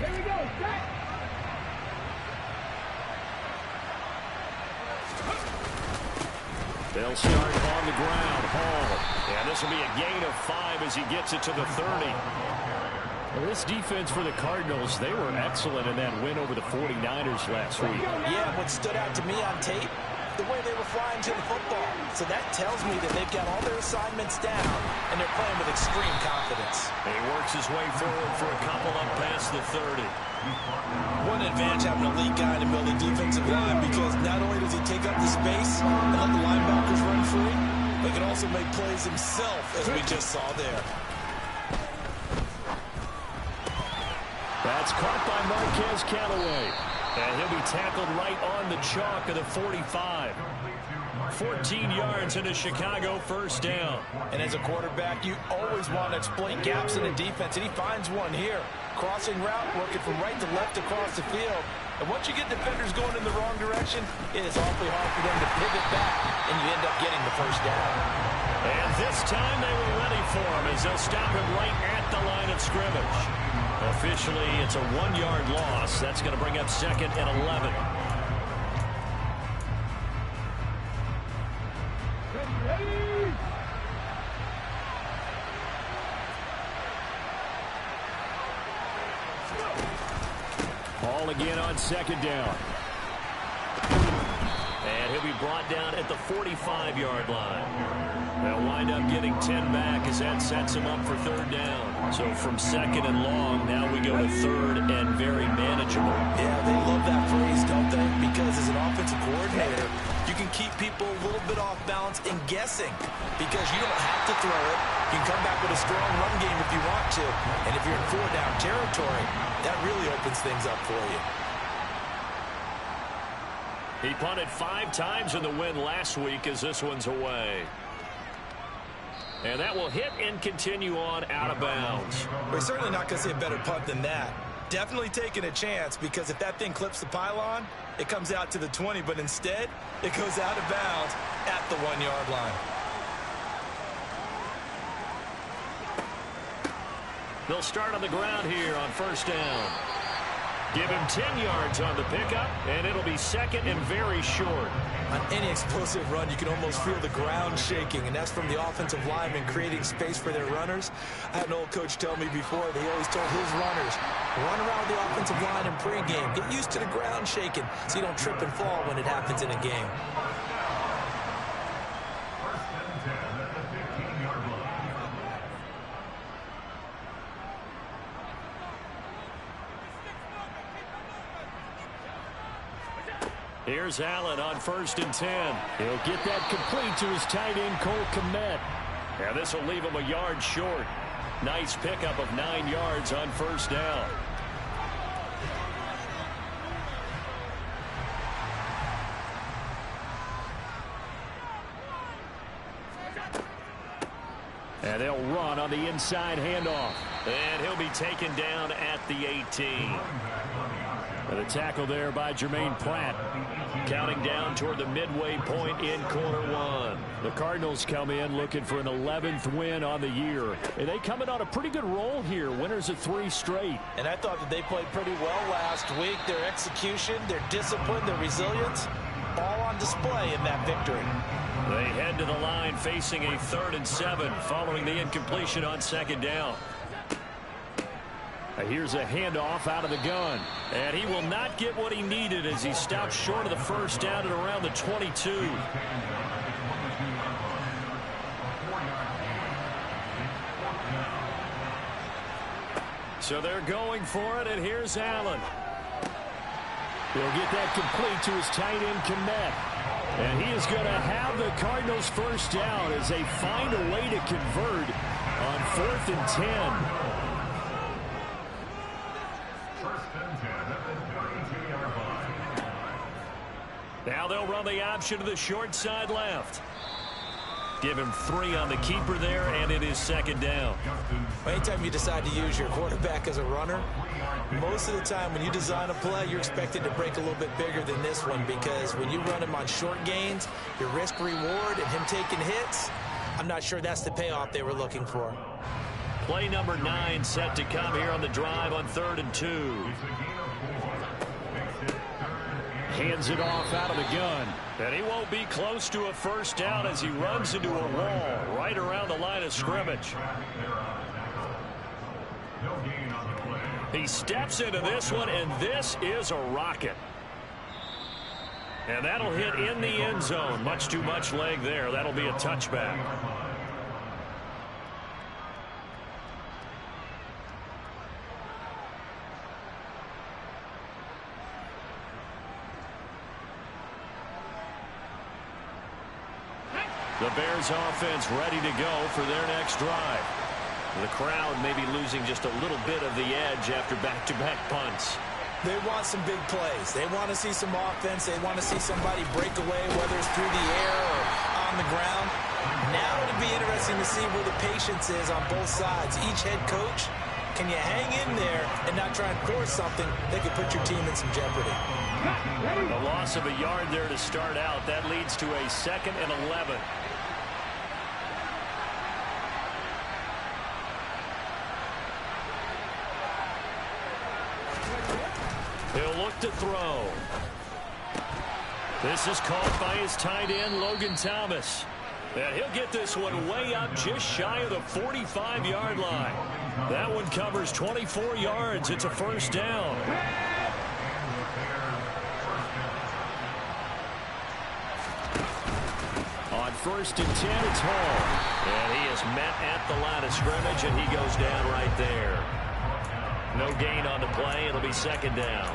Here we go. Set. They'll start on the ground. Hall. And this will be a gain of 5 as he gets it to the 30. Well, this defense for the Cardinals, they were excellent in that win over the 49ers last week. Yeah, what stood out to me on tape, the way they were flying to the football. So that tells me that they've got all their assignments down, and they're playing with extreme confidence. And he works his way forward for a couple up past the 30. What an advantage having a lead guy in the middle of the defensive line, because not only does he take up the space and let the linebackers run free, but he can also make plays himself, as we just saw there. That's caught by Marquez Callaway. And he'll be tackled right on the chalk of the 45. 14 yards into Chicago, first down. And as a quarterback, you always want to exploit gaps in the defense, and he finds one here. Crossing route, working from right to left across the field. And once you get defenders going in the wrong direction, it is awfully hard for them to pivot back, and you end up getting the first down. And this time they were ready for him as they'll stop him right at the line of scrimmage. Officially, it's a 1-yard loss. That's going to bring up 2nd and 11. Ball again on 2nd down. And he'll be brought down at the 45-yard line. They'll wind up getting 10 back as that sets him up for 3rd down. So from 2nd and long, now we go to 3rd and very manageable. Yeah, they love that phrase, don't they? Because as an offensive coordinator, you can keep people a little bit off balance and guessing, because you don't have to throw it. You can come back with a strong run game if you want to. And if you're in 4-down territory, that really opens things up for you. He punted 5 times in the win last week as this one's away. And that will hit and continue on out of bounds. We're certainly not going to see a better punt than that. Definitely taking a chance, because if that thing clips the pylon, it comes out to the 20, but instead, it goes out of bounds at the 1-yard line. They'll start on the ground here on 1st down. Give him 10 yards on the pickup, and it'll be 2nd and very short. On any explosive run, you can almost feel the ground shaking, and that's from the offensive linemen creating space for their runners. I had an old coach tell me before, that he always told his runners, run around the offensive line in pregame. Get used to the ground shaking so you don't trip and fall when it happens in a game. Here's Allen on 1st and 10. He'll get that complete to his tight end, Cole Kmet. And this will leave him a yard short. Nice pickup of 9 yards on 1st down. And they'll run on the inside handoff. And he'll be taken down at the 18. And a tackle there by Jermaine Pratt. Counting down toward the midway point in quarter 1. The Cardinals come in looking for an 11th win on the year. And they come in on a pretty good roll here. Winners of 3 straight. And I thought that they played pretty well last week. Their execution, their discipline, their resilience, all on display in that victory. They head to the line facing a 3rd and 7 following the incompletion on 2nd down. Here's a handoff out of the gun. And he will not get what he needed as he stops short of the 1st down at around the 22. So they're going for it, and here's Allen. He'll get that complete to his tight end, Kmet. And he is going to have the Cardinals' 1st down as they find a way to convert on 4th and 10. Now they'll run the option to the short side left. Give him 3 on the keeper there, and it is 2nd down. Anytime you decide to use your quarterback as a runner, most of the time when you design a play, you're expected to break a little bit bigger than this one, because when you run him on short gains, your risk reward and him taking hits, I'm not sure that's the payoff they were looking for. Play number 9 set to come here on the drive on 3rd and 2. Hands it off out of the gun. And he won't be close to a first down as he runs into a wall right around the line of scrimmage. He steps into this one, and this is a rocket. And that'll hit in the end zone. Much too much leg there. That'll be a touchback. The Bears offense ready to go for their next drive. The crowd may be losing just a little bit of the edge after back-to-back punts. They want some big plays. They want to see some offense. They want to see somebody break away, whether it's through the air or on the ground. Now it'll be interesting to see where the patience is on both sides. Each head coach, can you hang in there and not try and force something that could put your team in some jeopardy? The loss of a yard there to start out. That leads to a 2nd and 11. He'll look to throw. This is caught by his tight end, Logan Thomas. And he'll get this one way up just shy of the 45-yard line. That one covers 24 yards. It's a first down. On 1st and 10, it's Hall. And he is met at the line of scrimmage, and he goes down right there. No gain on the play. It'll be 2nd down.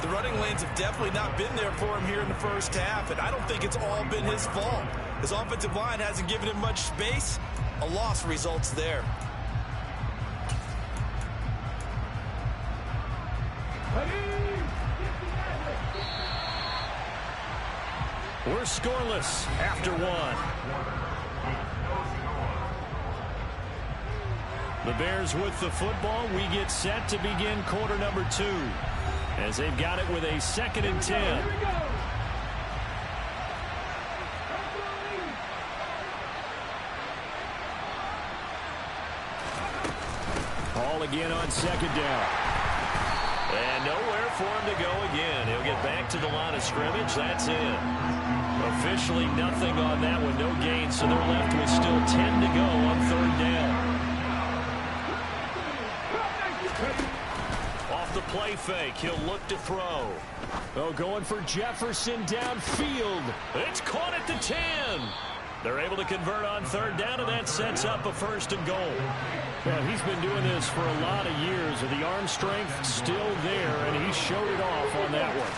The running lanes have definitely not been there for him here in the first half, and I don't think it's all been his fault. His offensive line hasn't given him much space. A loss results there. We're scoreless after 1. The Bears with the football. We get set to begin quarter number 2 as they've got it with a 2nd and 10. Ball again on 2nd down. And nowhere for him to go again. He'll get back to the line of scrimmage. That's it. Officially nothing on that one. No gain, so they're left with still 10 to go on 3rd down. Off the play fake, he'll look to throw. Oh, going for Jefferson downfield. It's caught at the 10. They're able to convert on 3rd down, and that sets up a 1st and goal. Well, he's been doing this for a lot of years, and the arm strength still there, and he showed it off on that one.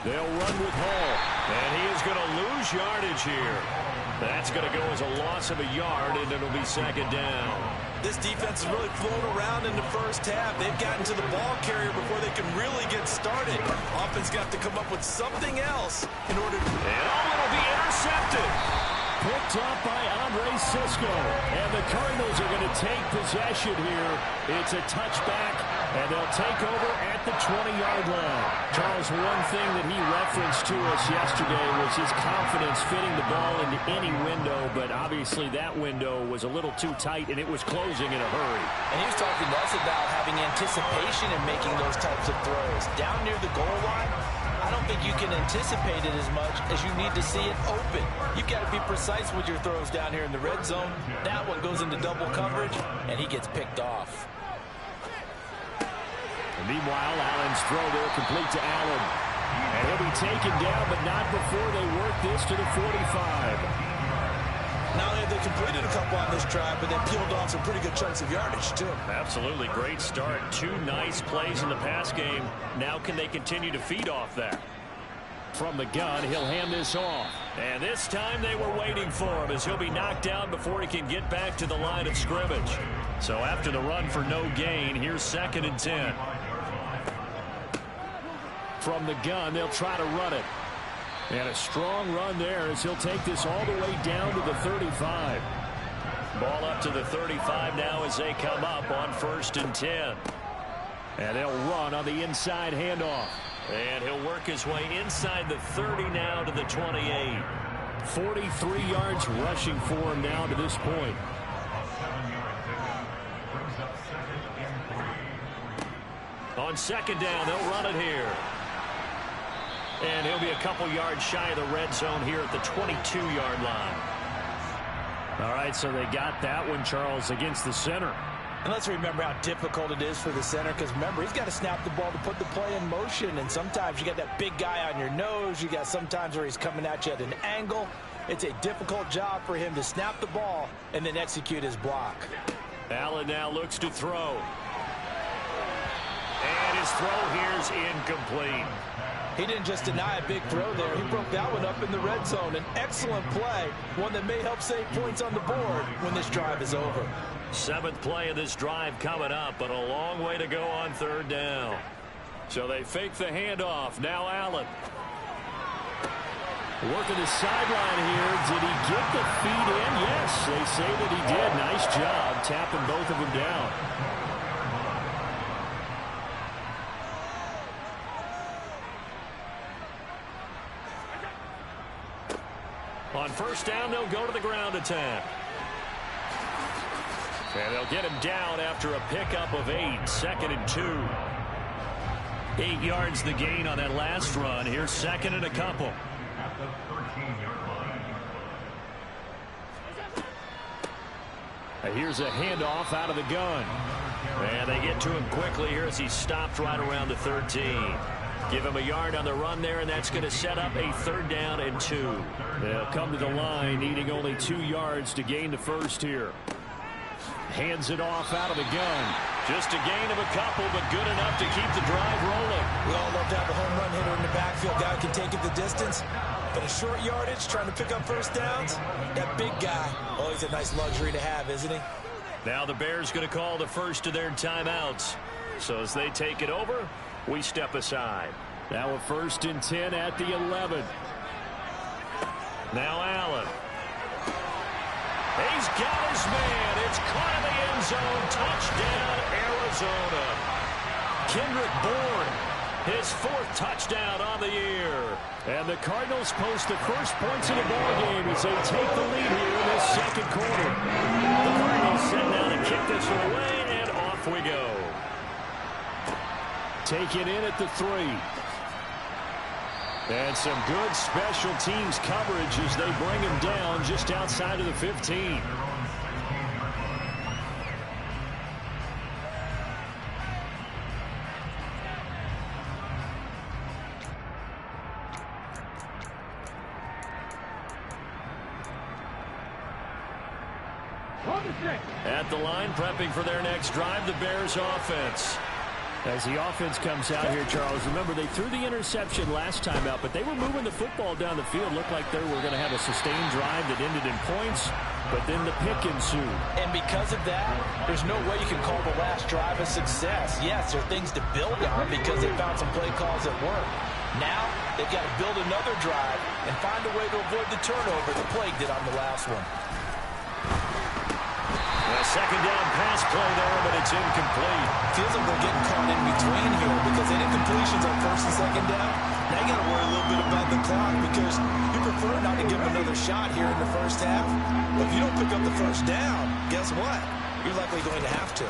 They'll run with Hall, and he is going to lose yardage here. That's going to go as a loss of a yard, and it'll be 2nd down. This defense has really flown around in the first half. They've gotten to the ball carrier before they can really get started. Offense got to come up with something else in order to... And it'll be intercepted. Picked up by Andre Sisco. And the Cardinals are going to take possession here. It's a touchback, and they'll take over at the 20-yard line. Charles, one thing that he referenced to us yesterday was his confidence fitting the ball into any window, but obviously that window was a little too tight, and it was closing in a hurry. And he was talking to us about having anticipation in making those types of throws. Down near the goal line, I don't think you can anticipate it as much as you need to see it open. You've got to be precise with your throws down here in the red zone. That one goes into double coverage, and he gets picked off. And meanwhile, Allen's throw there complete to Allen. And he'll be taken down, but not before they work this to the 45. Now they completed a couple on this drive, but they peeled off some pretty good chunks of yardage, too. Absolutely. Great start. 2 nice plays in the pass game. Now can they continue to feed off that? From the gun, he'll hand this off. And this time they were waiting for him as he'll be knocked down before he can get back to the line of scrimmage. So after the run for no gain, here's 2nd and 10. From the gun, they'll try to run it. And a strong run there as he'll take this all the way down to the 35. Ball up to the 35 now as they come up on 1st and 10. And they'll run on the inside handoff. And he'll work his way inside the 30 now to the 28. 43 yards rushing for him now to this point. On second down, they'll run it here. And he'll be a couple yards shy of the red zone here at the 22-yard line. All right, so they got that one, Charles, against the center. And let's remember how difficult it is for the center, because remember, he's got to snap the ball to put the play in motion, and sometimes you got that big guy on your nose. You got sometimes where he's coming at you at an angle. It's a difficult job for him to snap the ball and then execute his block. Allen now looks to throw. And his throw here's incomplete. He didn't just deny a big throw there. He broke that one up in the red zone. An excellent play, one that may help save points on the board when this drive is over. 7th play of this drive coming up, but a long way to go on 3rd down. So they fake the handoff. Now Allen. Working the sideline here. Did he get the feet in? Yes, they say that he did. Nice job tapping both of them down. On 1st down, they'll go to the ground attack. And they'll get him down after a pickup of 8. 2nd and 2. 8 yards the gain on that last run. Here's 2nd and a couple. Here's a handoff out of the gun. And they get to him quickly here as he stopped right around the 13. Give him a yard on the run there, and that's going to set up a 3rd down and 2. They'll come to the line, needing only 2 yards to gain the first here. Hands it off out of the gun. Just a gain of a couple, but good enough to keep the drive rolling. We all love to have a home run hitter in the backfield. Guy who can take it the distance. But a short yardage, trying to pick up 1st downs, that big guy, always a nice luxury to have, isn't he? Now the Bears going to call the first of their timeouts. So as they take it over, we step aside. Now a 1st and 10 at the 11. Now Allen. He's got his man. It's caught in the end zone. Touchdown, Arizona. Kendrick Bourne, his 4th touchdown on the year. And the Cardinals post the first points of the ballgame as they take the lead here in this 2nd quarter. The Cardinals set now to kick this one away, and off we go. Take it in at the 3. And some good special teams coverage as they bring him down just outside of the 15. At the line, prepping for their next drive, the Bears offense. As the offense comes out here, Charles, remember they threw the interception last time out, but they were moving the football down the field. Looked like they were going to have a sustained drive that ended in points, but then the pick ensued. And because of that, there's no way you can call the last drive a success. Yes, there are things to build on because they found some play calls that work. Now, they've got to build another drive and find a way to avoid the turnover the play did on the last one. A 2nd down pass play there, but it's incomplete. Feels like they're getting caught in between here because they did completions on 1st and 2nd down. Now you got to worry a little bit about the clock because you prefer not to give them another shot here in the 1st half. But if you don't pick up the 1st down, guess what? You're likely going to have to.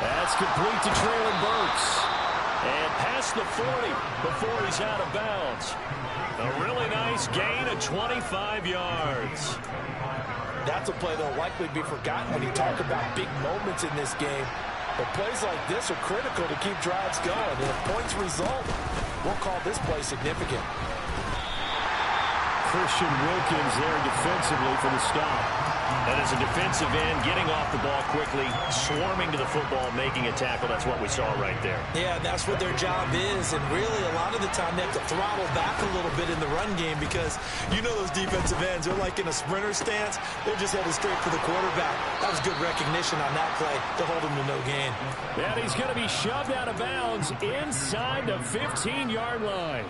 That's complete to Traylon Burks. And past the 40 before he's out of bounds. A really nice gain of 25 yards. That's a play that will likely be forgotten when you talk about big moments in this game. But plays like this are critical to keep drives going. And if points result, we'll call this play significant. Christian Wilkins there defensively for the stop. And as a defensive end, getting off the ball quickly, swarming to the football, making a tackle, that's what we saw right there. Yeah, that's what their job is. And really, a lot of the time, they have to throttle back a little bit in the run game because you know those defensive ends, they're like in a sprinter stance. They're just headed straight for the quarterback. That was good recognition on that play to hold him to no gain. And he's going to be shoved out of bounds inside the 15-yard line.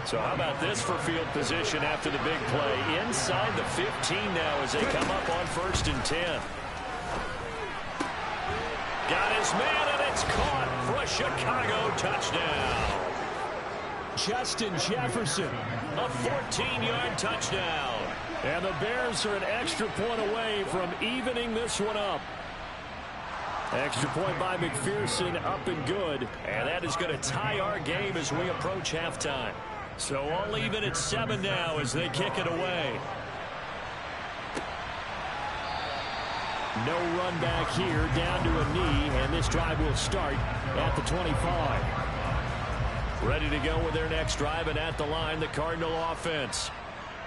So how about this for field position after the big play? Inside the 15 now as they come up on 1st and 10. Got his man, and it's caught for a Chicago touchdown. Justin Jefferson, a 14-yard touchdown. And the Bears are an extra point away from evening this one up. Extra point by McPherson, up and good. And that is going to tie our game as we approach halftime. So all even at 7 now as they kick it away. No run back here, down to a knee, and this drive will start at the 25. Ready to go with their next drive, and at the line, the Cardinal offense.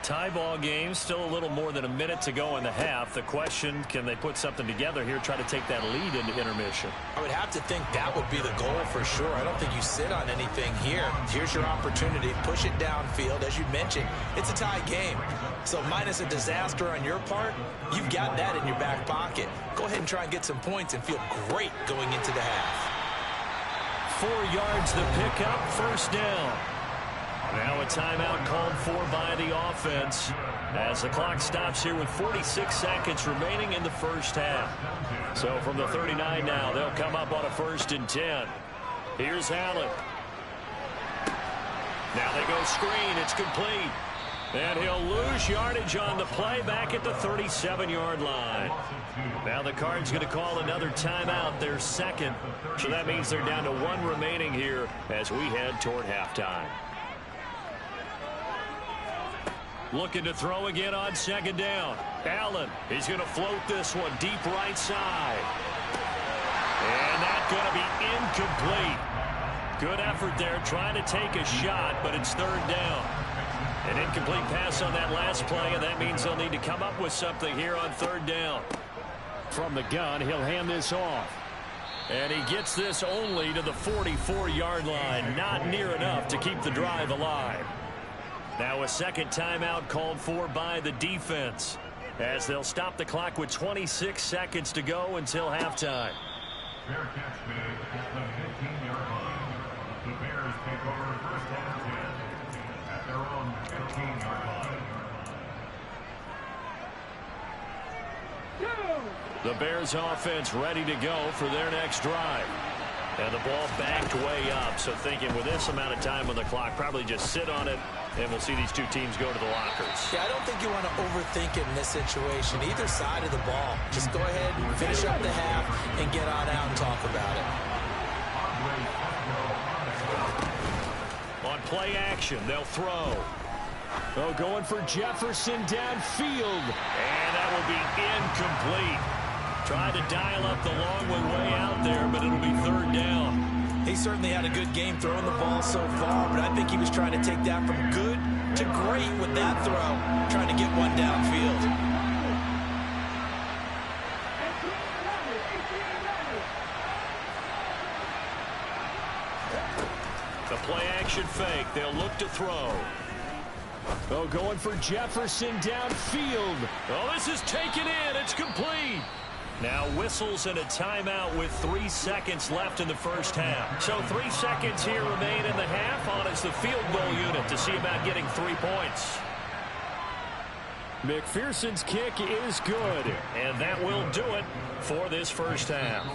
Tie ball game, still a little more than a minute to go in the half. The question, can they put something together here, try to take that lead into intermission? I would have to think that would be the goal for sure. I don't think you sit on anything here. Here's your opportunity. Push it downfield. As you mentioned, it's a tie game. So minus a disaster on your part, you've got that in your back pocket. Go ahead and try and get some points and feel great going into the half. 4 yards the pickup, first down. Now a timeout called for by the offense as the clock stops here with 46 seconds remaining in the first half. So from the 39 now, they'll come up on a 1st and 10. Here's Allen. Now they go screen. It's complete. And he'll lose yardage on the play back at the 37-yard line. Now the Cards going to call another timeout, their second. So that means they're down to 1 remaining here as we head toward halftime. Looking to throw again on 2nd down. Allen, he's going to float this one deep right side. And that's going to be incomplete. Good effort there trying to take a shot, but it's 3rd down. An incomplete pass on that last play, and that means they'll need to come up with something here on 3rd down. From the gun, he'll hand this off. And he gets this only to the 44-yard line. Not near enough to keep the drive alive. Now a second timeout called for by the defense as they'll stop the clock with 26 seconds to go until halftime. Fair catch made at the 15-yard line. The Bears take over first and 10 at their own 15-yard line. The Bears offense ready to go for their next drive. And the ball backed way up, so thinking with this amount of time on the clock, probably just sit on it, and we'll see these two teams go to the lockers. Yeah, I don't think you want to overthink it in this situation. Either side of the ball. Just go ahead and finish up the half and get on out and talk about it. On play action, they'll throw. Oh, going for Jefferson downfield. And that will be incomplete. Tried to dial up the long way out there, but it'll be 3rd down. He certainly had a good game throwing the ball so far, but I think he was trying to take that from good to great with that throw, trying to get one downfield. The play action fake. They'll look to throw. Oh, going for Jefferson downfield. Oh, this is taken in. It's complete. Now whistles and a timeout with 3 seconds left in the first half. So 3 seconds here remain in the half on as the field goal unit to see about getting 3 points. McPherson's kick is good, and that will do it for this first half.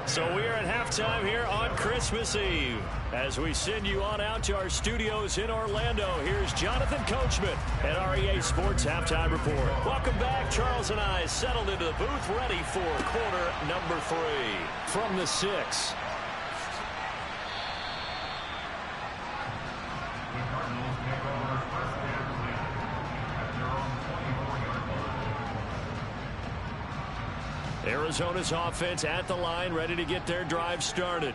So we are at halftime here on Christmas Eve. As we send you on out to our studios in Orlando, here's Jonathan Coachman at REA Sports Halftime Report. Welcome back. Charles and I settled into the booth, ready for quarter number 3. From the 6. Arizona's offense at the line, ready to get their drive started.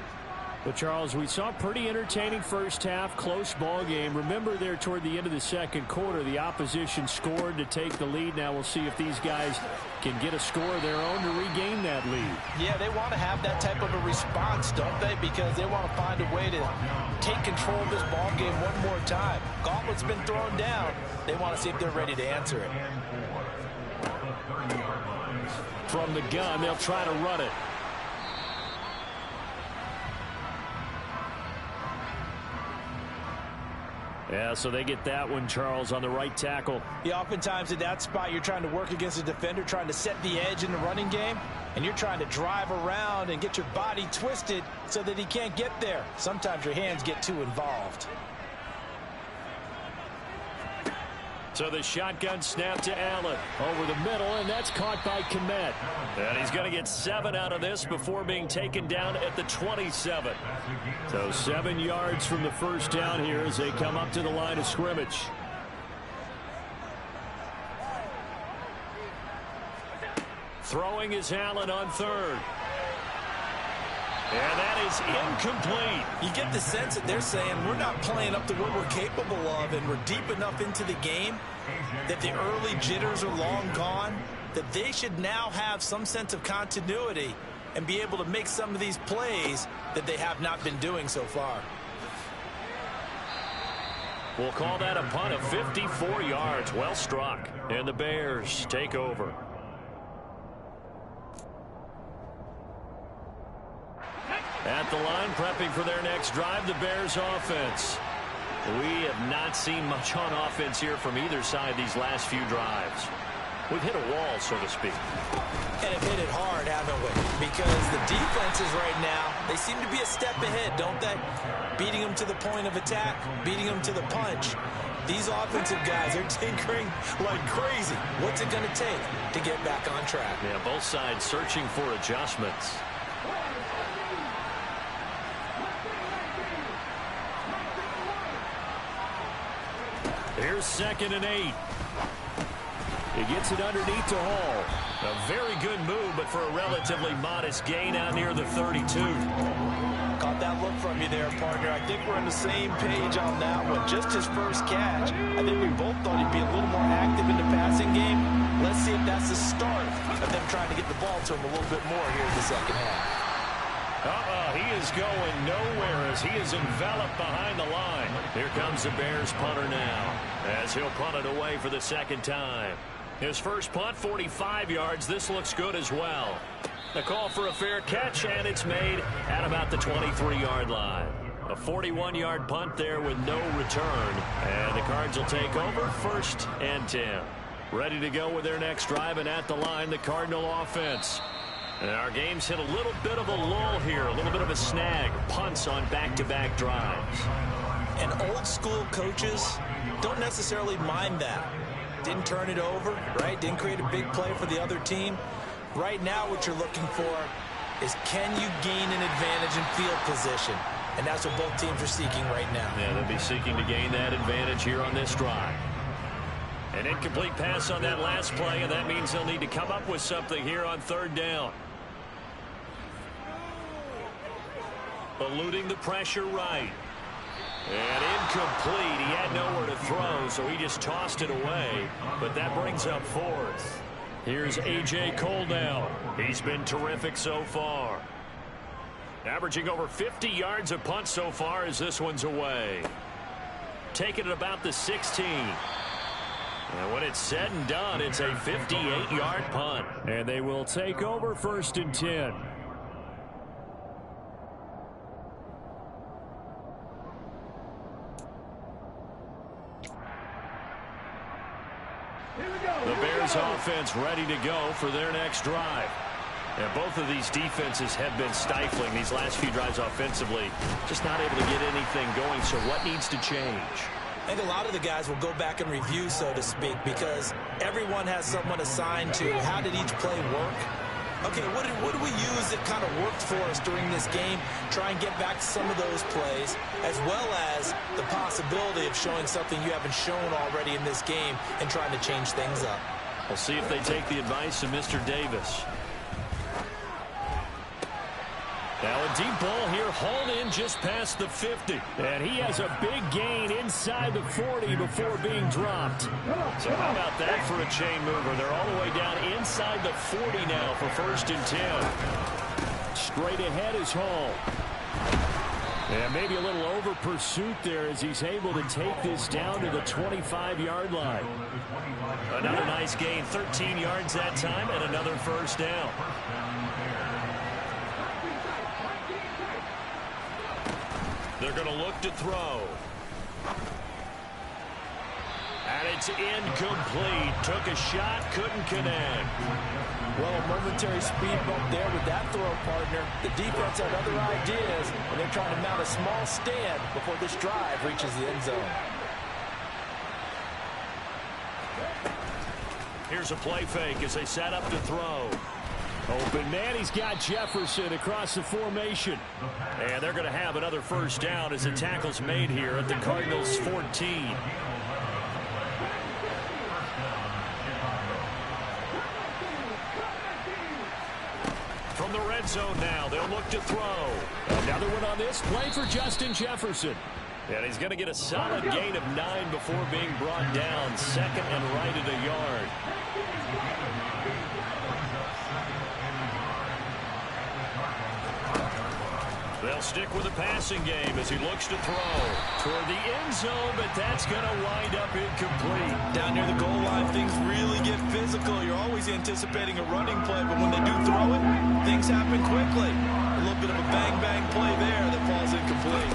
But, Charles, we saw a pretty entertaining first half, close ball game. Remember there toward the end of the second quarter, the opposition scored to take the lead. Now we'll see if these guys can get a score of their own to regain that lead. Yeah, they want to have that type of a response, don't they? Because they want to find a way to take control of this ball game one more time. Gauntlet's been thrown down. They want to see if they're ready to answer it. From the gun, they'll try to run it. Yeah, so they get that one, Charles, on the right tackle. Yeah, oftentimes at that spot, you're trying to work against a defender, trying to set the edge in the running game, and you're trying to drive around and get your body twisted so that he can't get there. Sometimes your hands get too involved. So the shotgun snap to Allen. Over the middle, and that's caught by Kmet. And he's going to get 7 out of this before being taken down at the 27. So 7 yards from the first down here as they come up to the line of scrimmage. Throwing is Allen on third. And that is incomplete. You get the sense that they're saying we're not playing up to what we're capable of, and we're deep enough into the game that the early jitters are long gone, that they should now have some sense of continuity and be able to make some of these plays that they have not been doing so far. We'll call that a punt of 54 yards. Well struck. And the Bears take over. At the line, prepping for their next drive, the Bears offense. We have not seen much on offense here from either side these last few drives. We've hit a wall, so to speak. And have hit it hard, haven't we? Because the defenses right now, they seem to be a step ahead, don't they? Beating them to the point of attack, beating them to the punch. These offensive guys are tinkering like crazy. What's it going to take to get back on track? Yeah, both sides searching for adjustments. Here's 2nd and 8. He gets it underneath to Hall. A very good move, but for a relatively modest gain out near the 32. Caught that look from you there, partner. I think we're on the same page on that one. Just his first catch. I think we both thought he'd be a little more active in the passing game. Let's see if that's the start of them trying to get the ball to him a little bit more here in the second half. He is going nowhere as he is enveloped behind the line. Here comes the Bears punter now as he'll punt it away for the second time. His first punt, 45 yards. This looks good as well. The call for a fair catch, and it's made at about the 23-yard line. A 41-yard punt there with no return. And the Cards will take over 1st and 10. Ready to go with their next drive, and at the line, the Cardinal offense. And our game's hit a little bit of a lull here, a little bit of a snag. Punts on back-to-back drives. And old-school coaches don't necessarily mind that. Didn't turn it over, right? Didn't create a big play for the other team. Right now what you're looking for is can you gain an advantage in field position? And that's what both teams are seeking right now. Yeah, they'll be seeking to gain that advantage here on this drive. An incomplete pass on that last play, and that means they'll need to come up with something here on 3rd down. Eluding the pressure right. And incomplete. He had nowhere to throw, so he just tossed it away. But that brings up 4th. Here's A.J. Cole now. He's been terrific so far. Averaging over 50 yards a punt so far as this one's away. Taking it about the 16. And when it's said and done, it's a 58-yard punt. And they will take over 1st and 10. The Bears offense ready to go for their next drive. And both of these defenses have been stifling these last few drives offensively. Just not able to get anything going, so what needs to change? I think a lot of the guys will go back and review, so to speak, because everyone has someone assigned to how did each play work. Okay, what did we use that kind of worked for us during this game? Try and get back to some of those plays, as well as the possibility of showing something you haven't shown already in this game and trying to change things up. We'll see if they take the advice of Mr. Davis. Now a deep ball here, hauled in just past the 50. And he has a big gain inside the 40 before being dropped. So how about that for a chain mover? They're all the way down inside the 40 now for 1st and 10. Straight ahead is Hall. And maybe a little over pursuit there as he's able to take this down to the 25-yard line. Another nice gain, 13 yards that time, and another 1st down. They're going to look to throw. And it's incomplete. Took a shot, couldn't connect. Well, a momentary speed bump there with that throw, partner. The defense had other ideas, and they're trying to mount a small stand before this drive reaches the end zone. Here's a play fake as they set up to throw. Open man, he's got Jefferson across the formation. And they're going to have another first down as the tackle's made here at the Cardinals 14. From the red zone now, they'll look to throw. Another one on this play for Justin Jefferson. And he's going to get a solid gain of 9 before being brought down. Second and right at a yard. They'll stick with the passing game as he looks to throw toward the end zone, but that's going to wind up incomplete. Down near the goal line, things really get physical. You're always anticipating a running play, but when they do throw it, things happen quickly. A little bit of a bang-bang play there that falls incomplete.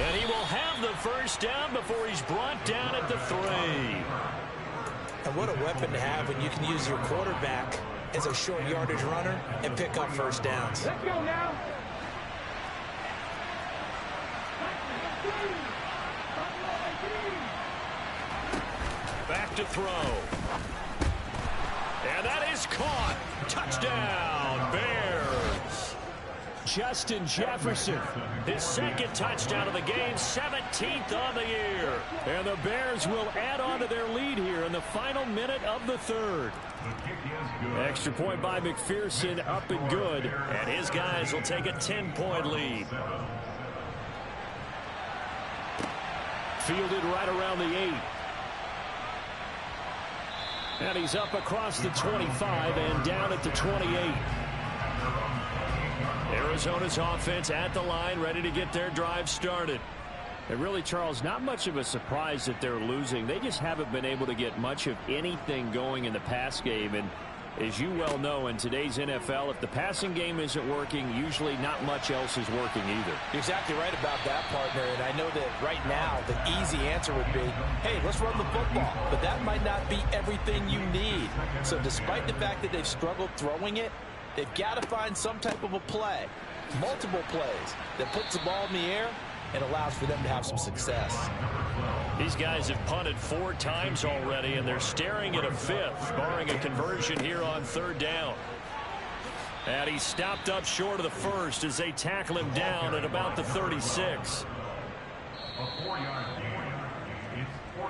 And he will have the first down before he's brought down at the 3. And what a weapon to have when you can use your quarterback as a short yardage runner and pick up first downs. Let's go now. Back to throw. And that is caught. Touchdown, Bears. Justin Jefferson. His second touchdown of the game, 17th on the year. And the Bears will add on to their lead here in the final minute of the 3rd. Extra point by McPherson, up and good. And his guys will take a 10-point lead. Fielded right around the 8. And he's up across the 25 and down at the 28. Arizona's offense at the line, ready to get their drive started. And really, Charles, not much of a surprise that they're losing. They just haven't been able to get much of anything going in the pass game. And as you well know, in today's NFL, if the passing game isn't working, usually not much else is working either. You're exactly right about that, partner. And I know that right now the easy answer would be, hey, let's run the football. But that might not be everything you need. So despite the fact that they've struggled throwing it, they've got to find some type of a play, multiple plays, that puts the ball in the air and allows for them to have some success. These guys have punted 4 times already, and they're staring at a 5th, barring a conversion here on 3rd down. And he stopped up short of the 1st as they tackle him down at about the 36.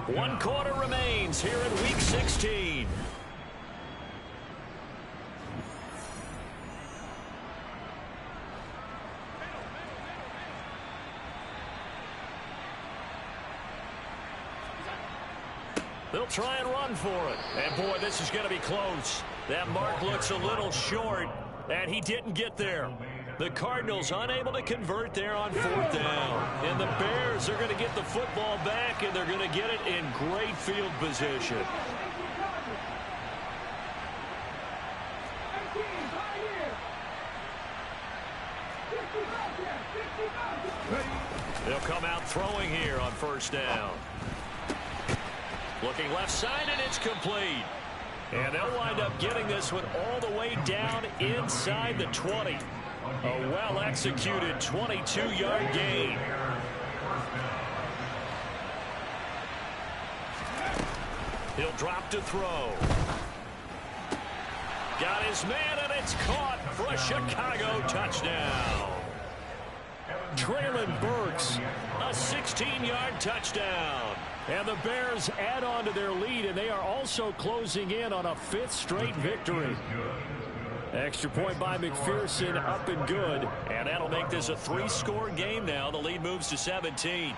1 quarter remains here in Week 16. They'll try and run for it. And, boy, this is going to be close. That mark looks a little short, and he didn't get there. The Cardinals unable to convert there on 4th down. And the Bears are going to get the football back, and they're going to get it in great field position. They'll come out throwing here on 1st down. Looking left side, and it's complete. And they'll wind up getting this one all the way down inside the 20. A well-executed 22-yard gain. He'll drop to throw. Got his man, and it's caught for a Chicago touchdown. Traylon Burks, a 16-yard touchdown. And the Bears add on to their lead, and they are also closing in on a 5th straight victory. Extra point by McPherson, up and good. And that'll make this a 3-score game now. The lead moves to 17.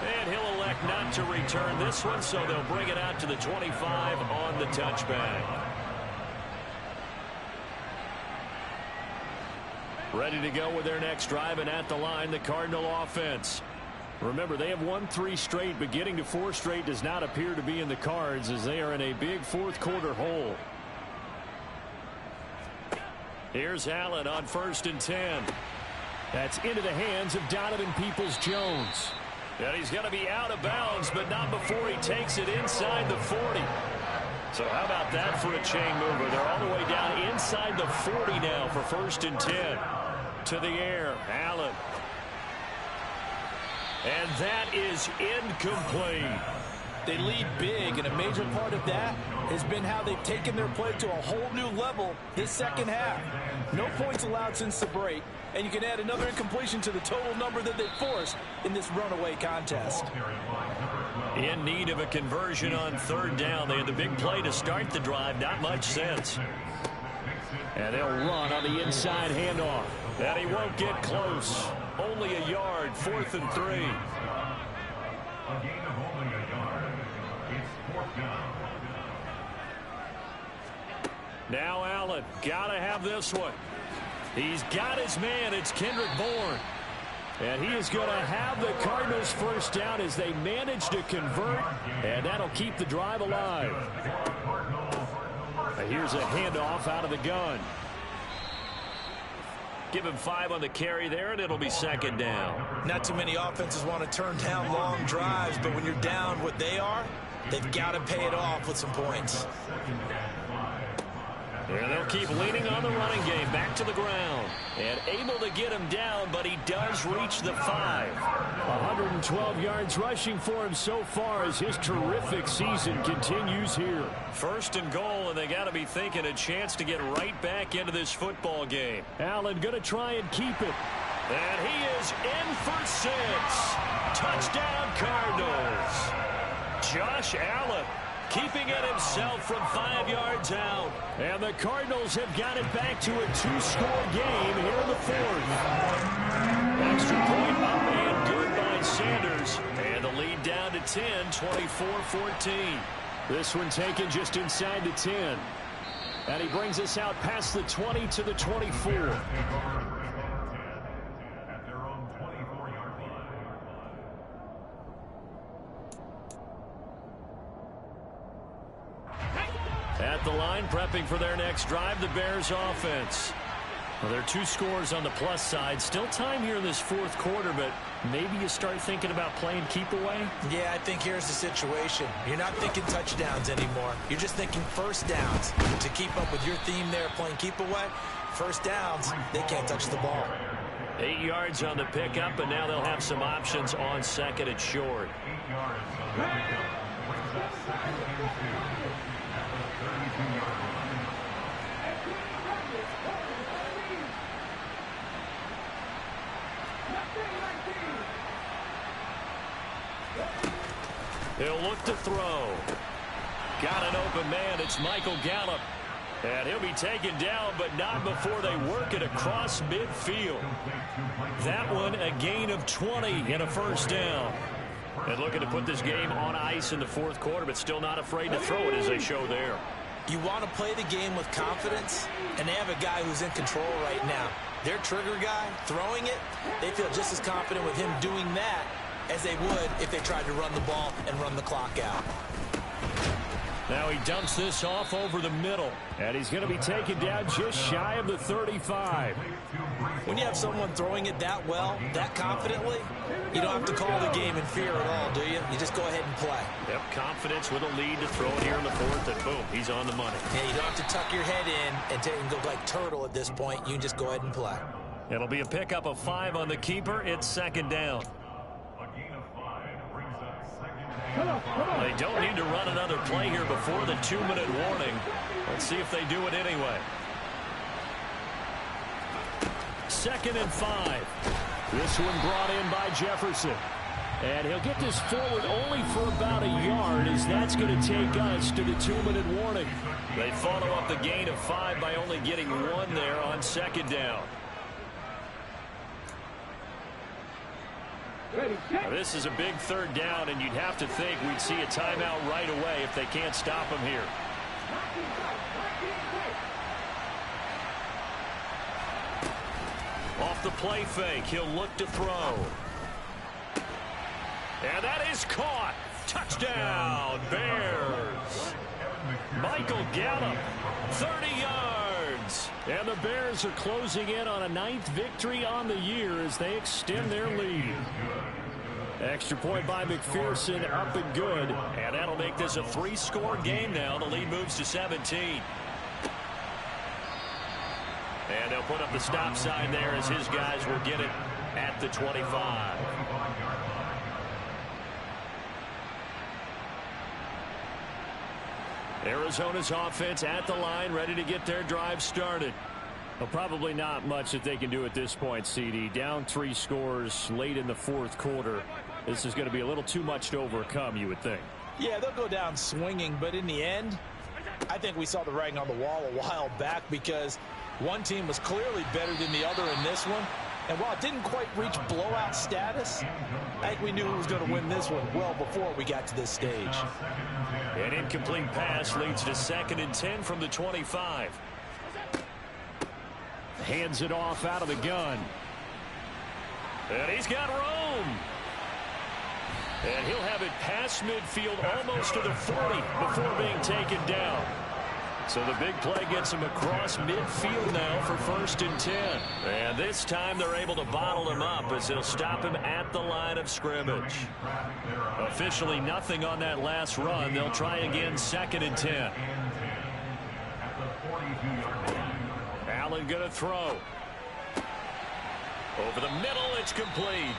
And he'll elect not to return this one, so they'll bring it out to the 25 on the touchback. Ready to go with their next drive, and at the line, the Cardinal offense. Remember, they have won 3 straight, but getting to 4 straight does not appear to be in the cards as they are in a big 4th quarter hole. Here's Allen on 1st and 10. That's into the hands of Donovan Peoples-Jones. And he's going to be out of bounds, but not before he takes it inside the 40. So how about that for a chain mover? They're all the way down inside the 40 now for 1st and 10. To the air, Allen. And that is incomplete. They lead big, and a major part of that has been how they've taken their play to a whole new level this second half. No points allowed since the break, and you can add another incompletion to the total number that they forced in this runaway contest. In need of a conversion on third down. They had the big play to start the drive. Not much sense. And they'll run on the inside handoff. And he won't get close. Only a yard, 4th and 3. A gain of only a yard. It's 4th down. Now Allen, gotta have this one. He's got his man. It's Kendrick Bourne. And he is going to have the Cardinals first down as they manage to convert, and that'll keep the drive alive. Here's a handoff out of the gun. Give him 5 on the carry there, and it'll be 2nd down. Not too many offenses want to turn down long drives, but when you're down what they are, they've got to pay it off with some points. And they'll keep leaning on the running game. Back to the ground. And able to get him down, but he does reach the 5. 112 yards rushing for him so far as his terrific season continues here. 1st and goal, and they got to be thinking a chance to get right back into this football game. Allen going to try and keep it. And he is in for 6. Touchdown, Cardinals. Josh Allen keeping it himself from 5 yards out. And the Cardinals have got it back to a 2-score game here in the 4th. Extra point up and good by Sanders. And the lead down to 10, 24-14. This one taken just inside the 10. And he brings us out past the 20 to the 24. At the line, prepping for their next drive, the Bears offense. Well, there are 2 scores on the plus side. Still time here in this 4th quarter, but maybe you start thinking about playing keep away? Yeah, I think here's the situation. You're not thinking touchdowns anymore. You're just thinking first downs. To keep up with your theme there, playing keep away, first downs, they can't touch the ball. 8 yards on the pickup, and now they'll have some options on 2nd and short. 8 yards on the pickup. Brings up 2nd and 2. He'll look to throw. Got an open man. It's Michael Gallup. And he'll be taken down, but not before they work it across midfield. That one a gain of 20 and a first down. And looking to put this game on ice in the 4th quarter, but still not afraid to throw it as they show there. You want to play the game with confidence, and they have a guy who's in control right now. Their trigger guy, throwing it, they feel just as confident with him doing that as they would if they tried to run the ball and run the clock out. Now he dumps this off over the middle, and he's going to be taken down just shy of the 35. When you have someone throwing it that well, that confidently, you don't have to call the game in fear at all, do you? You just go ahead and play. Yep, confidence with a lead to throw it here in the 4th, and boom, he's on the money. Yeah, you don't have to tuck your head in and go like turtle at this point. You can just go ahead and play. It'll be a pickup of 5 on the keeper. It's 2nd down. They don't need to run another play here before the 2-minute warning. Let's see if they do it anyway. 2nd and 5. This one brought in by Jefferson. And he'll get this forward only for about a yard, as that's going to take us to the 2-minute warning. They follow up the gain of 5 by only getting 1 there on 2nd down. Now, this is a big 3rd down, and you'd have to think we'd see a timeout right away if they can't stop him here. Off the play fake, he'll look to throw. And that is caught. Touchdown, Bears. Michael Gallup, 30 yards. And the Bears are closing in on a 9th victory on the year as they extend their lead. Extra point by McPherson, up and good. And that'll make this a 3-score game now. The lead moves to 17. And they'll put up the stop sign there as his guys will get it at the 25. Arizona's offense at the line, ready to get their drive started. Well, probably not much that they can do at this point, CD. Down 3 scores late in the fourth quarter. This is going to be a little too much to overcome, you would think. Yeah, they'll go down swinging, but in the end, I think we saw the writing on the wall a while back because one team was clearly better than the other in this one. And while it didn't quite reach blowout status, I think we knew who was going to win this one well before we got to this stage. An incomplete pass leads to 2nd and 10 from the 25. Hands it off out of the gun. And he's got room. And he'll have it past midfield almost to the 40 before being taken down. So the big play gets him across midfield now for 1st and 10. And this time they're able to bottle him up as they'll stop him at the line of scrimmage. Officially nothing on that last run. They'll try again 2nd and 10. Allen going to throw. Over the middle, it's complete.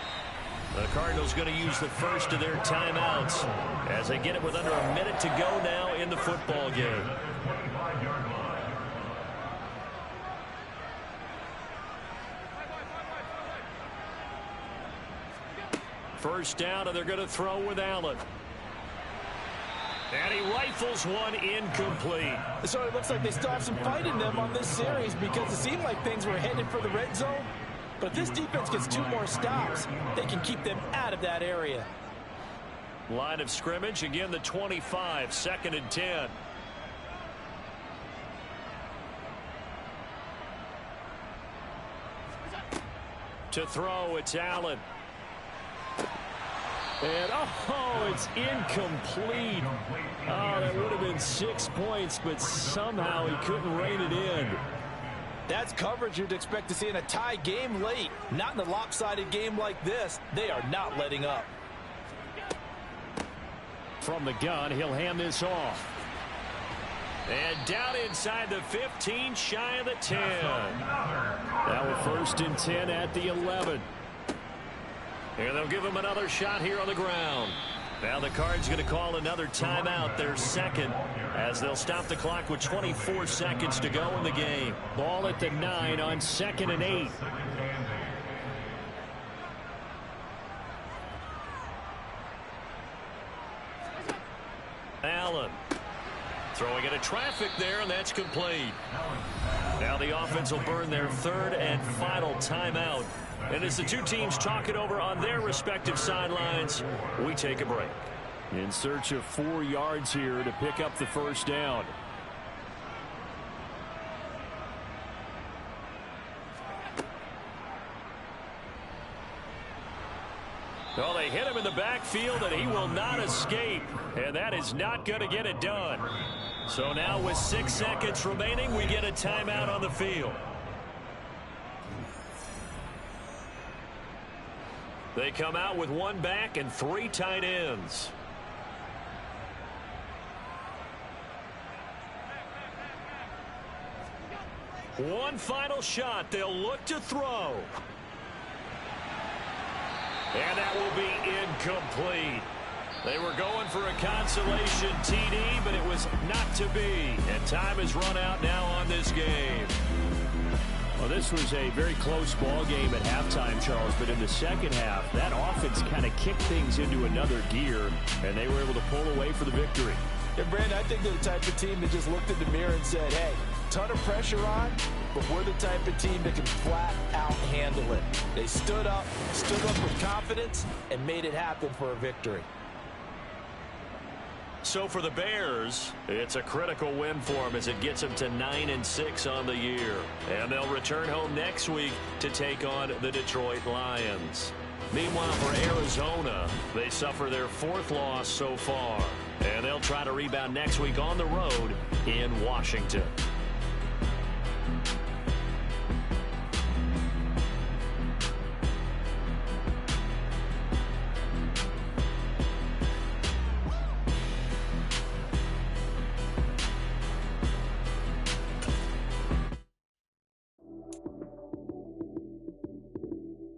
The Cardinals going to use the first of their timeouts as they get it with under a minute to go now in the football game. First down, and they're going to throw with Allen. And he rifles one incomplete. So it looks like they still have some fight in them on this series because it seemed like things were headed for the red zone. But if this defense gets 2 more stops, they can keep them out of that area. Line of scrimmage, again the 25, 2nd and 10. To throw, it's Allen. And, oh, it's incomplete. Oh, that would have been 6 points, but somehow he couldn't rein it in. That's coverage you'd expect to see in a tie game late. Not in a lopsided game like this. They are not letting up. From the gun, he'll hand this off. And down inside the 15, shy of the 10. Now we're 1st and 10 at the 11. And they'll give him another shot here on the ground. Now the Cards going to call another timeout, their 2nd, as they'll stop the clock with 24 seconds to go in the game. Ball at the 9 on 2nd and 8. Allen throwing into traffic there, and that's complete. Now the offense will burn their 3rd and final timeout. And as the 2 teams talk it over on their respective sidelines, we take a break. In search of 4 yards here to pick up the first down. Well, they hit him in the backfield, and he will not escape. And that is not going to get it done. So now with 6 seconds remaining, we get a timeout on the field. They come out with 1 back and 3 tight ends. One final shot. They'll look to throw. And that will be incomplete. They were going for a consolation TD, but it was not to be. And time has run out now on this game. Well, this was a very close ball game at halftime, Charles, but in the second half, that offense kind of kicked things into another gear, and they were able to pull away for the victory. And, Brandon, I think they're the type of team that just looked in the mirror and said, hey, ton of pressure on, but we're the type of team that can flat out handle it. They stood up with confidence, and made it happen for a victory. So for the Bears, it's a critical win for them as it gets them to 9-6 on the year. And they'll return home next week to take on the Detroit Lions. Meanwhile, for Arizona, they suffer their 4th loss so far. And they'll try to rebound next week on the road in Washington.